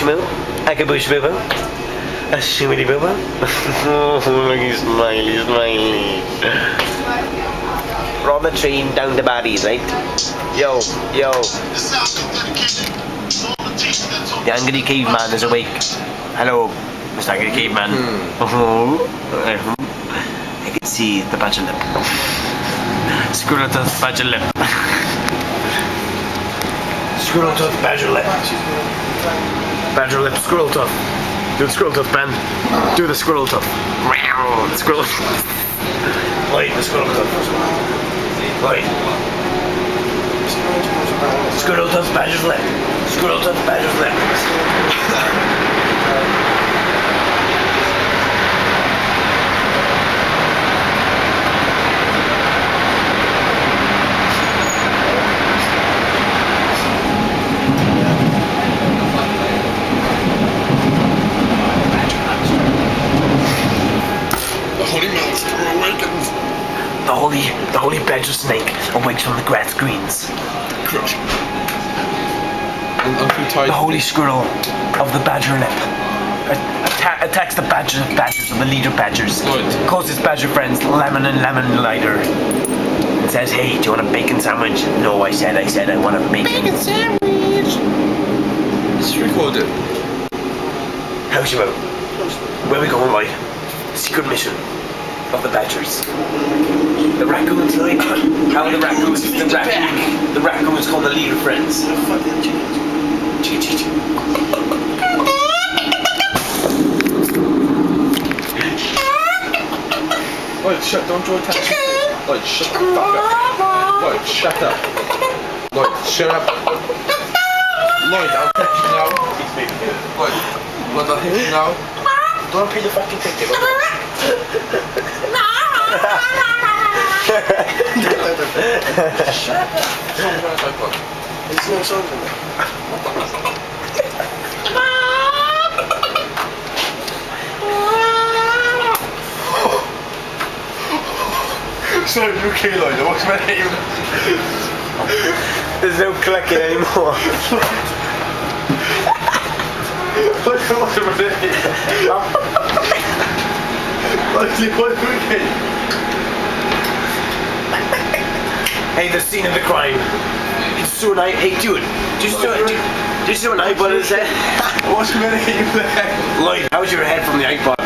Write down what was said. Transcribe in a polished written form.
Moo, Akabush Boo Boo, a Shimmy Boo Boo. Look, he's smiley. We're on the train down to Baddies, right? Yo. The Angry Caveman is awake. Hello, Mr. Angry Caveman. I can see the badger lip. Squirrel tooth, badger lip. Squirrel tooth, badger lip. Badger lip, squirrel tooth. Do the squirrel tooth, Ben. Do the squirrel tooth. Squirrel tooth. Wait, the squirrel tooth. Wait. Squirrel tooth, badger's lip. Squirrel tooth, badger's lip. The holy badger snake awakes from the grass greens. The holy squirrel of the badger lip attacks the badgers of the leader badgers. Calls his badger friends Lemon and Lemon Lighter. And says, hey, do you want a bacon sandwich? No, I said I want a bacon sandwich. It's recorded. How's your mouth? Where are we going, Lloyd? Secret mission of the badgers. The raccoons, Lloyd. How are the raccoons? The raccoons called the leader friends. Lloyd, don't draw attention. Lloyd, shut the fuck up. Lloyd, shut up. Lloyd, shut up. Lloyd, I'll text you now. Lloyd, I'll hit you now. Don't pay the fucking ticket. Shut up. There's no song in there. Sorry, you okay, Lloyd? What's my name? There's no clicking anymore. What's my name? What's okay? Hey, the scene of the crime. It's so nice. Hey, dude, just do an eyeball, is it? What's my name there? Lloyd, how's your head from the iPod?